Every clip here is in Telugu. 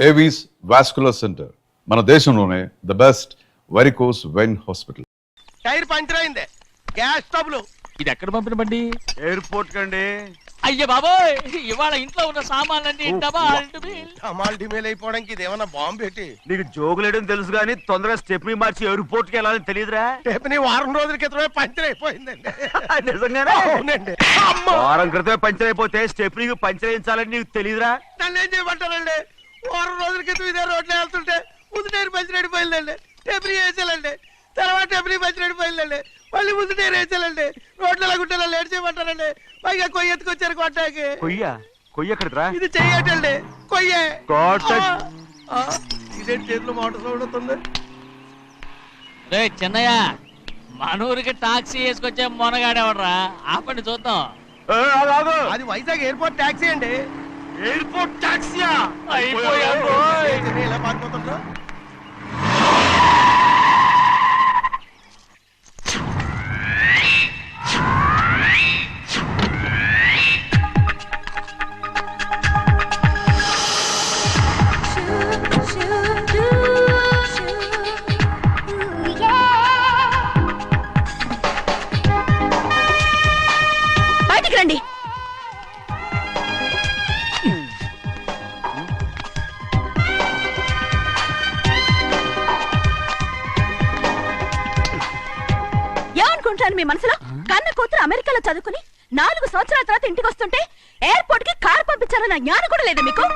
ఏవీస్ వాస్కులర్ సెంటర్, మన దేశంలోనే the best varicose vein hospital. Tyre puncture అయింది, గ్యాస్ ట్రబుల్. ఇది ఎక్కడ పంపిన బండి? ఎయిర్పోర్ట్ కండి. అయ్య బాబోయ్, ఇవాళ ఇంట్లో ఉన్న సామాన్లన్నీ డమాల్ డిమేల్ అయిపోవడానికి ఇదేమన్నా బాంబు పెట్టి. నీకు జోగులేయడం తెలుసు కానీ తొందరగా స్టెప్ని మార్చి ఎయిర్పోర్ట్ కి వెళ్ళాలని తెలియదురా? స్టెప్ని వారం రోజుల క్రితమే పంచర్ అయిపోయిందండి. నిజంగానే? అవునండి. వారం క్రితమే పంచర్ అయిపోతే స్టెప్ని పంచర్ వేయించాలని నీకు తెలియదురా? నన్ను ఏం చేయమంటారండి? వారం రోజుల క్రితం ఇదే రోడ్లో వెళ్తుంటే ముందు టైర్ పంచర్ అయిపోయిందండి. స్టెప్ని వేసాలండి, తర్వాత స్టెప్ని పంచర్ అయిపోయిందండి, మళ్ళీ ముందు టైర్ వేసాలండి. రోడ్లు ఎలా గుంటే లేట్ చేయమంటారండి. పైగా కొయ్య ఎత్తుకొచ్చారు కొట్టాకి. కొయ్య ఎక్కడిరా? ఇది చెయ్యటండి, కొయ్యే. కొట్ట. ఇదే చేతిలో మోటార్ సౌండ్ అవుతుంది. రే చిన్నయ్య, మనూరికి టాక్సీ వేసుకొచ్చే మొనగాడేవడరా? ఆపండి చూద్దాం. అది వైజాగ్ ఎయిర్పోర్ట్ టాక్సీ అండి. ఎయిర్పోర్ట్ టాక్సీయా? ఇలా పారిపోతుండ్రు. బయటికి రండి. ఏమనుకుంటాను మీ మనసులో? కన్న కూతురు అమెరికాలో చదువుకుని 4 సంవత్సరాల తర్వాత ఇంటికి వస్తుంటే ఎయిర్పోర్ట్ కి కారు పంపించారన్న జ్ఞానం కూడా లేదు మీకు?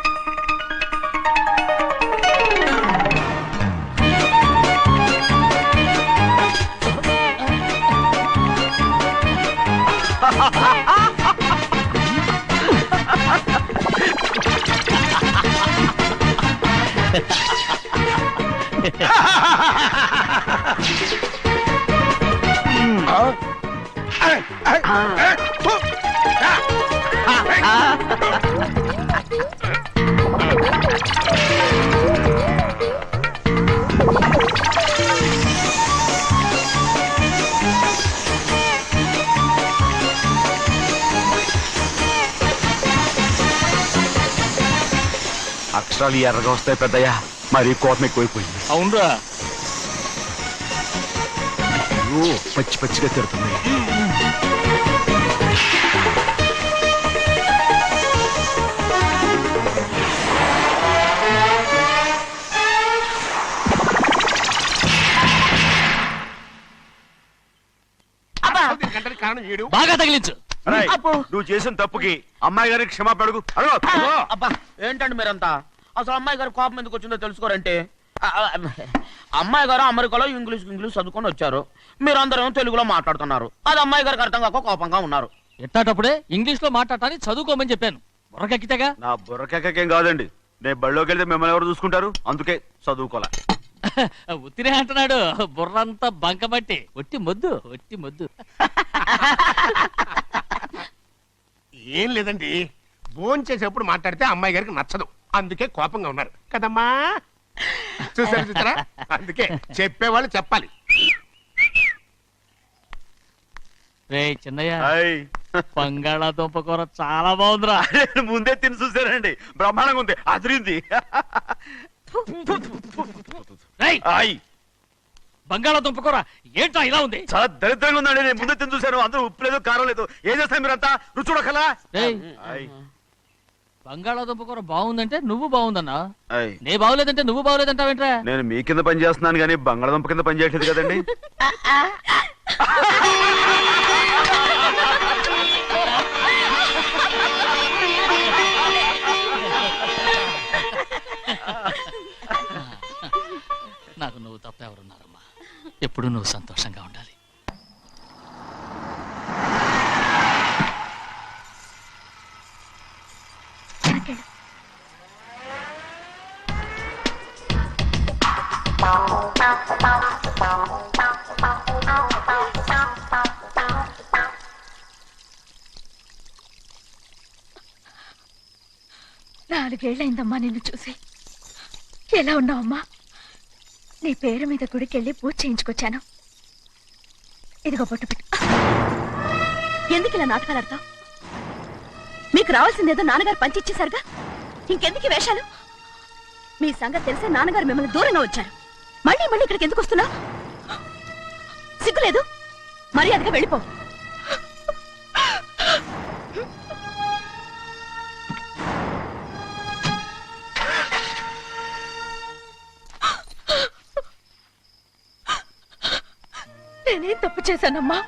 అక్షరాలు ఎర్రగా వస్తాయి పెద్దయ్యా, మరి కోపం ఎక్కువైపోయింది. అవునరా, పచ్చి పచ్చిగా తిడుతుంది. బాగా తగిలించు. నువ్వు చేసిన తప్పుకి అమ్మాయి గారికి క్షమాపణ అడుగు. అబ్బా ఏంటండి మీరంతా? అసలు అమ్మాయి గారు కోపం ఎందుకు వచ్చిందో తెలుసుకోరంటే, అమ్మాయి గారు అమెరికాలో ఇంగ్లీష్ చదువుకొని వచ్చారు, మీరందరూ తెలుగులో మాట్లాడుతున్నారు. అది అమ్మాయి గారికి అర్థం కాక కోపంగా ఉన్నారు. ఎట్టాటప్పుడే ఇంగ్లీష్ లో మాట్లాడటానికి చదువుకోమని చెప్పాను. బుర్రకెక్కితేగా? నా బుర్రకేకేం కాదండి, నేను బళ్ళోకి వెళ్తే మిమ్మల్ని ఎవరు చూసుకుంటారు, అందుకే చదువుకోలే. ఉత్తిరే అంటున్నాడు, బుర్రంతా బంకబట్టి. ఒట్టి మొద్దు, ఒట్టి మొద్దు. ఏం లేదండి, ఫోన్ చేసేప్పుడు మాట్లాడితే అమ్మాయి గారికి నచ్చదు, అందుకే కోపంగా ఉన్నారు కదమ్మా. చూసారా, అందుకే చెప్పేవాళ్ళు చెప్పాలి. రే చిన్నయ్య, బంగాళాదుంప కూర చాలా బాగుందిరా. ముందే తిని చూసారండి, బ్రహ్మాండంగా ఉంది, అదిరింది. బంగాళాదుంప కూర ఏంటా ఇలా ఉంది? చాలా దరిద్రంగా ఉందండి, నేను ముందే తిని చూశాను. అందరూ ఉప్పు లేదు, కారం లేదు. ఏం చేస్తాను మీరంతా? రుచి చూడకలా. బంగాళాదుంప కూర బాగుందంటే నువ్వు బాగుందన్నా, నే బాగులేదంటే నువ్వు బాగులేదంటావేంట్రా? నేను మీ కింద పని చేస్తున్నాను కానీ బంగాళాదుంప కింద పని చేయట్లేదు కదండి. నాకు నువ్వు తప్ప ఎవరున్నారమ్మా? ఎప్పుడు నువ్వు సంతోషంగా ఉండాలి. నాలుగేళ్లైందమ్మా నిన్ను చూసి. ఎలా ఉన్నావమ్మా? నీ పేరు మీద గుడికెళ్ళి పూజ చేయించుకొచ్చాను. ఇదిగో బొట్టు పెట్టు. ఎందుకు ఇలా నాటకాలు ఆడతావు? మీకు రావాల్సిందేదో నాన్నగారు పంచిచ్చేశారుగా, ఇంకెందుకు వేషాలు? మీ సంగతి తెలిసే నాన్నగారు మిమ్మల్ని దూరంగా వచ్చారు. మళ్ళీ మళ్ళీ ఇక్కడికి ఎందుకు వస్తున్నా? సిగ్గులేదు? మర్యాదగా వెళ్ళిపో. నేనేం తప్పు చేశానమ్మా?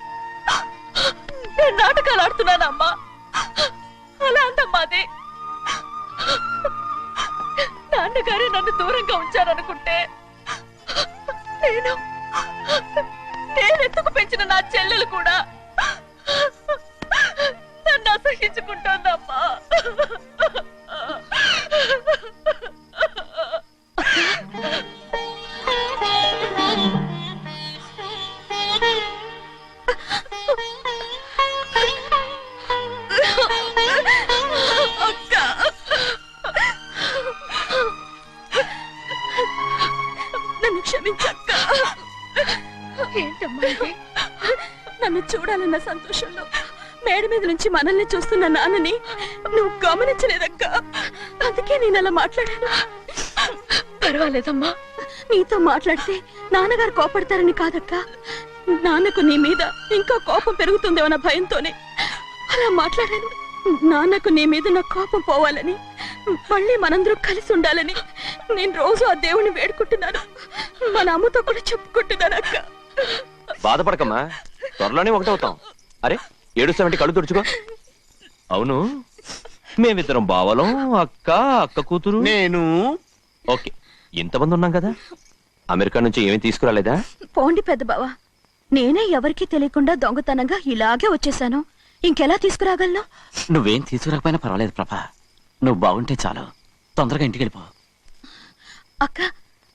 నేను నాటకాలు ఆడుతున్నానమ్మా. అలా అందమ్మా అది. నాన్నగారే నన్ను దూరంగా ఉంచారనుకుంటే నేనెత్తుకు పెంచిన నా చెల్లెలు కూడా నన్ను అసహించుకుంటోందమ్మా. నన్ను క్షమించక్క. ఏంటమ్మా ఇది? నన్ను చూడాలన్న సంతోషంలో మేడ మీద నుంచి మనల్ని చూస్తున్న నాన్నని నువ్వు గమనించలేదక్క. అందుకే నేను అలా మాట్లాడాను. పర్వాలేదమ్మా. నీతో మాట్లాడితే నాన్నగారు కోపడతారని కాదక్క. నాన్నకు నీ మీద ఇంకా కోపం పెరుగుతుందేమన్న భయంతోనే అలా మాట్లాడాను. నాన్నకు నీ మీద నా కోపం పోవాలని, మళ్ళీ మనందరూ కలిసి ఉండాలని నేను రోజు ఆ దేవుని వేడుకుంటున్నాను. మన అమ్మతో కూడా చెప్పుకుంటున్నాను అక్క. బాధపడకమ్మా, త్వరలోనే ఒకటవుతాం. అరే ఏడుస్తామంటే కళ్ళు తుడుచుకో. అవును, మేమిద్దరం బావలం, అక్క కూతురు, నేను. ఓకే, ఇంతమంది ఉన్నాం కదా. అమెరికా నుంచి ఏమీ తీసుకురాలేదా? పోండి పెద్ద బావా, నేనే ఎవరికీ తెలియకుండా దొంగతనంగా ఇలాగే వచ్చేసాను. ఇంకెలా తీసుకురాగలను? నువ్వేం తీసుకురాకపోయినా పర్వాలేదు ప్రభా. నువ్వు బాగుంటే చాలు. తొందరగా ఇంటికి వెళ్ళిపో. అక్క,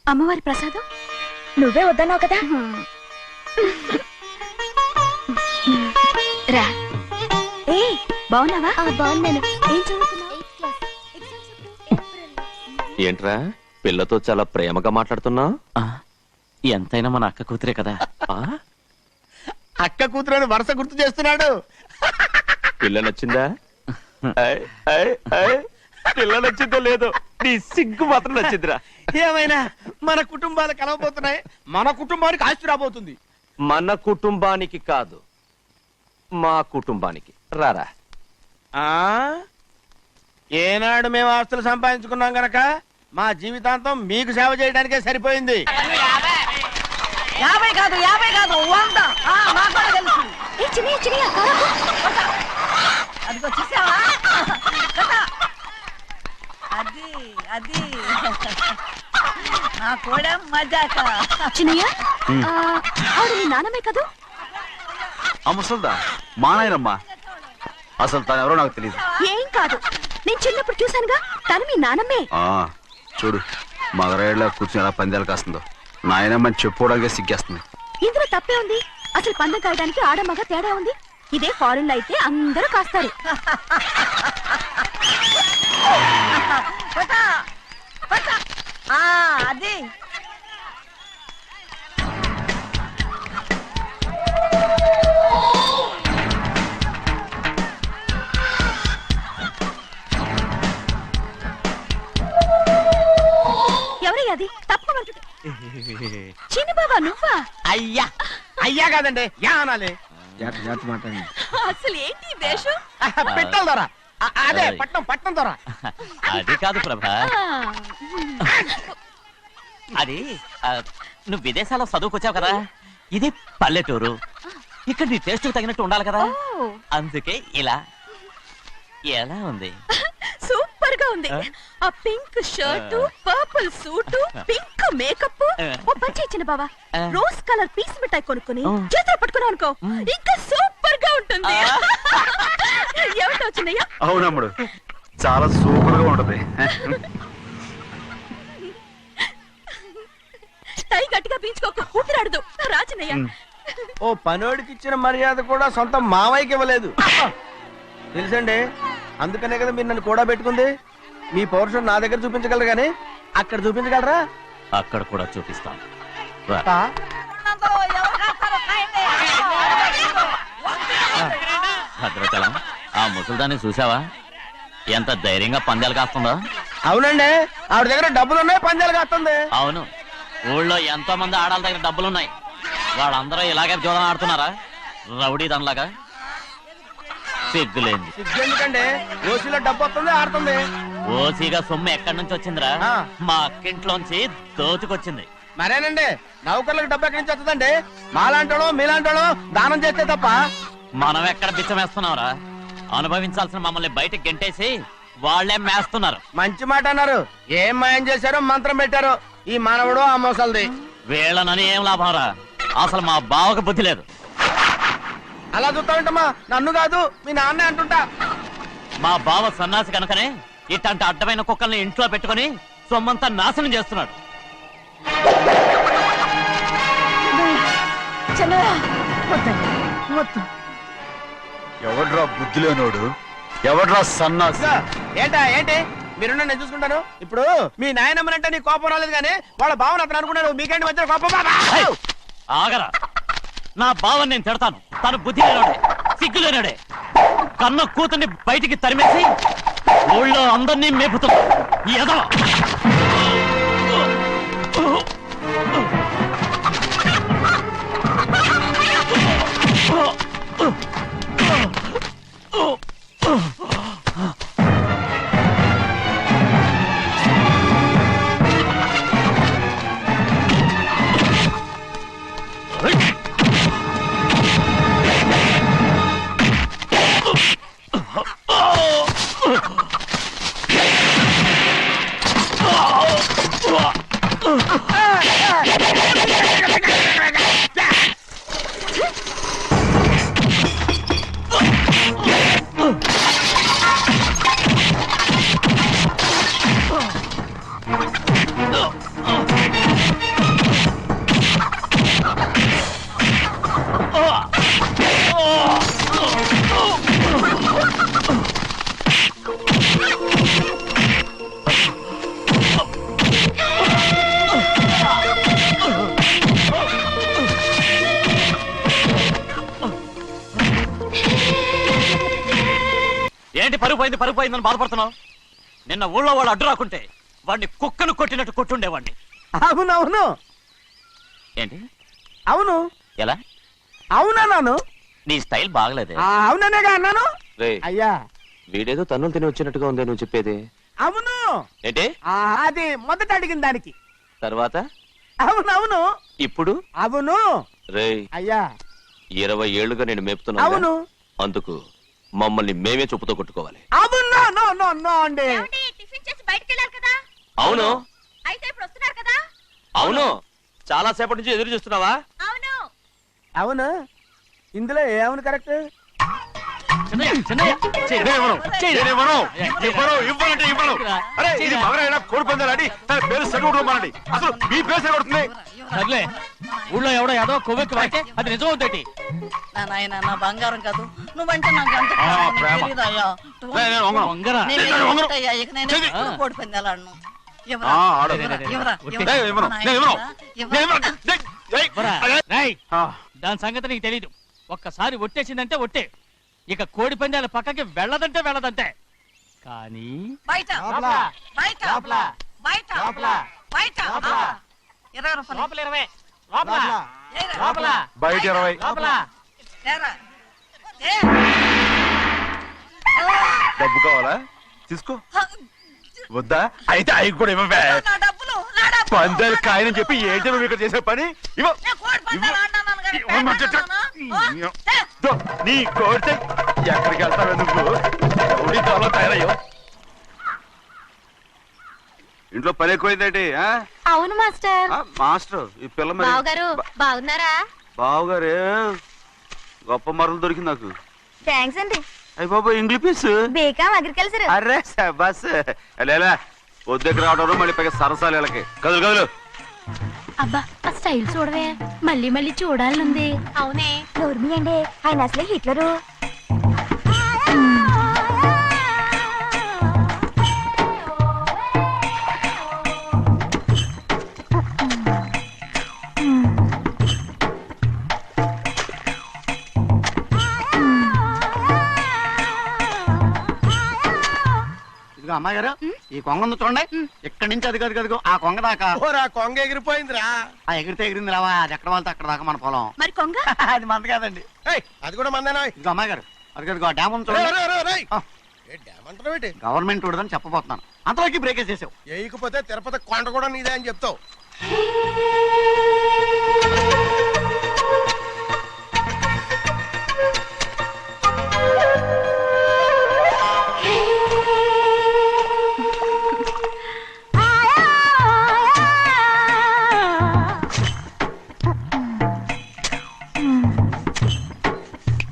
అమ్మవారి ప్రసాదం నువ్వే వద్దన్నావు కదా. రా. ఏ బాగున్నావా? బాగున్నాను. ఏం చదువుతున్నావు? ఏంట్రా పిల్లతో చాలా ప్రేమగా మాట్లాడుతున్నావు? ఎంతైనా మన అక్క కూతురే కదా. అక్క కూతురని వరుస గుర్తు చేస్తున్నాడు. పిల్ల నచ్చిందా? పిల్ల నచ్చిందో లేదో, నీ సిగ్గు మాత్రం నచ్చిందిరా. ఏమైనా మన కుటుంబాలు కలవబోతున్నాయి. మన కుటుంబానికి ఆస్తి రాబోతుంది. మన కుటుంబానికి కాదు, మా కుటుంబానికి. రారా. ఏనాడు మేము ఆస్తులు సంపాదించుకున్నాం గనక మా జీవితాంతం మీకు సేవ చేయడానికే సరిపోయింది. 50 కాదు 100. నాకు కూడా తెలుసు. అదిగో చూసావా? అది నా కూడా మజాక. చిన్నయ్య, ఆవిడ నీ నాన్నమే కదా? ముసల్దా మా నాయనమ్మా. అసలు తను ఎవరో నాకు తెలియదు. ఏం కాదు, నేను చిన్నప్పుడు చూశానుగా. తను మీ నాన్నమ్మే. చూడు మగరాయిలా కూర్చుని ఎలా పందాలు కాస్తుందో. నాయనమ్మని చెప్పుకోవడానికి సిగ్గేస్తుంది. ఇందులో తప్పే ఉంది? అసలు పందెం కాయడానికి ఆడమగ తేడా ఉంది. ఇదే ఫారెన్ లో అయితే అందరూ కాస్తారు. అది ఎవరయ్యా అది? తప్పమంటు. చిన్ని బాబా నువ్వా? అయ్యా అయ్యా కాదండి, యా అనాలి. అసలు ఏంటి ఈ వేషం? పెట్టాలి దొర. అదే పట్నం దొర. అది కాదు ప్రభా. అది నువ్వు విదేశాల్లో చదువుకొచ్చావు కదా. ఇది పల్లెటూరు. ఇక్కడ నీ టేస్ట్ తగినట్టు ఉండాలి కదా. అందుకే ఇలా. ఎలా ఉంది? సూపర్ గా ఉంది. ఆ pink shirt, purple suit, pink makeup. ఓ పని ఇచ్చిన బావా, రోజ్ కలర్ పీస్ మిఠాయి కొనుక్కుని చేతిలో పట్టుకున్నావు అనుకో, ఇంకా సూపర్ గా ఉంటుంది. ఏమిటో చిన్నయ్య? అవునమ్ముడు, చాలా సూపర్ గా ఉంటది. టై గట్టిగా పీంచుకోకు, ఊపిరాడదు. రాచినయ్య, ఓ పనోడికి ఇచ్చిన మర్యాద కూడా సొంత మావయ్యకి ఇవ్వలేదు తెలుసండి. అందుకనే కదా మీరు నన్ను కూడా పెట్టుకుంది. మీ పౌరుషం నా దగ్గర చూపించగలరు కానీ అక్కడ చూపించగలరా? అక్కడ కూడా చూపిస్తాను. భద్రాచలం, ఆ ముసల్దాన్ని చూసావా? ఎంత ధైర్యంగా పందాలు కాస్తుందో. అవునండి, ఆవిడ దగ్గర డబ్బులు ఉన్నాయి, పందాలు కాస్తుంది. అవును, ఊళ్ళో ఎంతో మంది ఆడాళ్ళ దగ్గర డబ్బులున్నాయి. వాళ్ళందరూ ఇలాగే జోదం ఆడుతున్నారా రౌడీ దానిలాగా? సిగ్గులేంది. ఎందుకండి ఓసీలో డబ్బు వస్తుంది, ఆడుతుంది. ఓసీగా సొమ్ము ఎక్కడి నుంచి వచ్చిందిరా? ఆ. మా అక్కింట్లోంచి దోచుకొచ్చింది. మరేనండి, నౌకర్లకు డబ్బు ఎక్కడి నుంచి వస్తుందండి? మాలాంటోడు మీలాంటోడు దానం చేస్తే తప్ప. మనం ఎక్కడ బిచ్చం వేస్తున్నావురా? అనుభవించాల్సిన మమ్మల్ని బయటకు గెంటేసి వాళ్ళే మేస్తున్నారు. మంచి మాట అన్నారు. ఏం మాయం చేశారో మంత్రం పెట్టారు ఈ మానవుడు ఆ మోసల్ది. వీళ్ళనని ఏం లాభం రా? అసలు మా బావకు బుద్ధి లేదు. అలా చూస్తా ఉంటామా? నన్ను కాదు మీ నాన్నే అంటుంటా. మా బావ సన్నాసి కనుకనే ఇట్లాంటి అడ్డమైన కుక్కల్ని ఇంట్లో పెట్టుకొని సొమ్మంతా నాశనం చేస్తున్నాడు. ఎవడ్రా బుద్ధి లేనోడు? ఎవడ్రా సన్నాసి? ఇదిగో, ఏంటా ఏంటి? మీరు నేను చూసుకుంటాను. ఇప్పుడు మీ నాయనమ్మనంటే నీ కోపం రాలేదు కానీ వాళ్ళ భావన అతను అనుకున్నాడు. మీకేంటి మధ్య కోపం? హై! ఆగరా, నా బావని నేను తిడతాను. తను బుద్ధి లేనాడే, సిగ్గు లేనాడే. కన్న కూతుర్ని బయటికి తరిమేసి ఊళ్ళో అందరినీ మేపుతున్నా ఈ ఎదవ. ఏంటి పరుగు పోయిందని బాధపడుతున్నావు? నిన్న ఊళ్ళో వాళ్ళు అడ్డు రాకుంటే వాడిని కుక్కను కొట్టినట్టు కొట్టుండేవాడిని. అవునవును ఏంటి? అవును. ఎలా? అవునన్నాను. నీ స్టైల్ బాగలేదే. అవుననేగా అన్నాను. రేయ్, అయ్యా వీడేదో తన్నులు తిని వచ్చినట్టుగా ఉంది నువ్వు చెప్పేది. అవును. ఏంటి? అది మొదట అడిగిన దానికి. తర్వాత అవునవును. ఇప్పుడు అవును. రేయ్, అయ్యా 20 ఏళ్లుగా నేను మేపుతున్నా. అవును. అందుకు మమ్మల్ని మేమే చెప్పుతో కొట్టుకోవాలి. అవును. నో నో నో అండి. టిఫిన్ చేసి బయటికి వెళ్ళారు కదా? అవును. అయితే ఇప్పుడు వస్తున్నారు కదా? అవును. చాలా సేపటి నుంచి ఎదురు చూస్తున్నావా? అవును. అవును. ఇందులో ఏమవును కరెక్ట్? అరే ఇది మగరైనా కోడి పందాలని తన పేరు సెలవుకోమనండి. అసలు మీ పేరు సెలవుడుతుంది. సర్లే, ఊళ్ళో ఎవడో ఏదో కొవ్వెక్కి వాడితే అది నిజం అవుతాయి. నా నాయన నా బంగారం కాదు నువ్వంటే నాకు అంత ఆ, ప్రాణం, ప్రేమ. నీకు తెలీదయ్యా. నేను వంగను. వంగరా? నేను నేను వంగను. ఇష్టయ్యా, ఇక నేను చెయ్యి. ఎప్పుడు కోడి పందాలాడను. ఎవరా? ఆ, ఆడు. ఎవరా? ఎవరా? నేను ఇవ్వను. నేను ఇవ్వను. ఎవరా? నేను ఇవ్వను. ఏయ్, ఏయ్. రేయ్, ఆ, దాని సంగతి నీకు తెలీదు. ఒక్కసారి ఒట్టేసిందంటే ఒట్టే. ఇక కోడి పందాల పక్కకి వెళ్ళదంటే వెళ్ళదంటే. కానీ బయట బయట బయట బయట 20 రూపాయలు. ఏరా. బయట 20. ఏరా. డబ్బు కావాలా? తీసుకో. వద్దా? అయితే అవి కూడా ఇవ్వవే. నా డబ్బులు నా డబ్బులు. పందాలు కాయని చెప్పి ఏంటి నువ్వు ఇక్కడ చేసే పని? ఇవ్వ. నేను కోడి పందాలు ఆడినాను కానీ ఇవ్వమంటే పేకాడుతున్నానా? దో, నీ కోరితే ఎక్కడికి వెళ్తావే నువ్వు? రౌడీ తాలో తయారయ్యో. ఇంట్లో పని ఎక్కువైందేంటి? అవును మాస్టర్. మాస్టర్ ఈ పిల్ల మరి బావగారు బాగున్నారా? బావగారే గొప్ప మరలు దొరికింది నాకు. థ్యాంక్స్ అండి. అయ్యి బాబు ఇంగ్లీష్ పీస్. BCom agriculture. అరే బస్ లేలా వద్దకు రావడం మళ్ళీ పైగా సరసాలు వీళ్ళకి. కదులు కదులు. అబ్బా ఆ స్టైల్ చూడవే, మళ్ళీ మళ్ళీ చూడాలనుంది. అవునే, నోర్మి అండి, ఆయన అసలే హిట్లరు. ఇదిగో అమ్మాయి గారు, ఈ కొంగ ఉంది చూడండి, ఇక్కడి నుంచి అది గదిగో ఆ కొంగ దాకా. ఓరా కొంగ ఎగిరిపోయిందిరా. ఆ ఎగిరితే ఎగిరింది రావా, అది ఎక్కడ వాళ్ళతో అక్కడ దాకా మన పొలం. మరి కొంగ అది మంద కాదండి. ఏయ్, అది కూడా మందేనా? ఇదిగో అమ్మాయి గారు, అది గదిగో ఆ డ్యామ్ ఉంది చూడండి. డ్యామ్ అంటారు గవర్నమెంట్ ఉండదని చెప్పబోతున్నాను, అంతలోకి బ్రేక్ వేసేసావు. వేయకపోతే తిరుపతి కొండ కూడా నీదే అని చెప్తావు.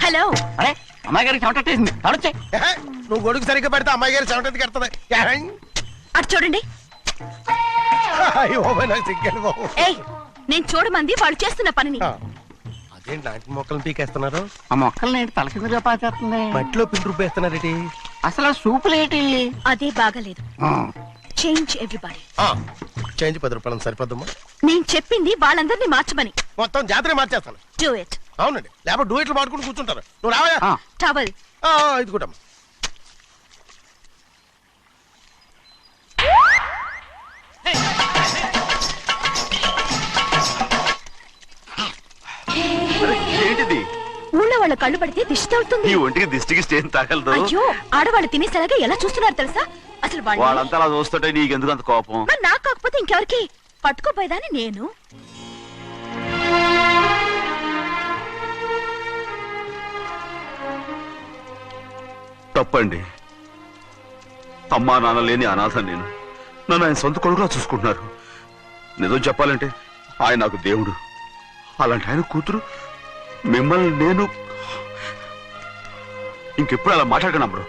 హలో. అరే అమ్మాయి గారికి చెమటేసింది, తడొచ్చే. ఏహే, నువ్వు గొడుగు సరిగ్గా పెడితే అమ్మాయి గారి చెమటకి ఎడుతుంది. అటు చూడండి. అయ్యో నాకు సిగ్గాను బాబు. ఏయ్, నేను చూడమంది వాళ్ళు చేస్తున్న పనిని. అదేంటి లాంటి మొక్కలు పీకేస్తున్నారు? ఆ మొక్కల్ని ఏంటి తల కిందగా పాచేస్తుంది? మట్టిలో పిండి రుబ్బేస్తున్నారేటి? అసలు ఆ సూపులేటి? అదే బాగలేదు. Change everybody. చేంజ్ 10 రూపాయలు సరిపోద్దమ్మా. నేను చెప్పింది వాళ్ళందరినీ మార్చమని. మొత్తం జాతర మార్చేస్తాను. Do it. అవునండి, లేకపోతే డూయిట్లు పాడుకుని కూర్చుంటారు. నువ్వు రావా? టవల్. ఇది కూడా ఏంటిది? ఊళ్ళో వాళ్ళ కళ్ళు పడితే దిష్టి తగులుతుంది. ఈ ఒంటికి దిష్టికి స్టేన్ తగలదు. అయ్యో, ఆడవాళ్ళు తినేసేలాగా ఎలా చూస్తున్నారు తెలుసా? అసలు వాళ్ళంతా అలా చూస్తుంటే నీకెందుకు అంత కోపం? మరి నాకు కాకపోతే ఇంకెవరికి? పట్టుకోపోయేదాన్ని నేను. తప్పండి. అమ్మా నాన్న లేని అనాథ నేను. నన్ను ఆయన సొంత కొడుకులా చూసుకుంటున్నారు. నిజం చెప్పాలంటే ఆయన నాకు దేవుడు. అలాంటి ఆయన కూతురు మిమ్మల్ని నేను ఇంకెప్పుడు అలా మాట్లాడకను అప్పుడు.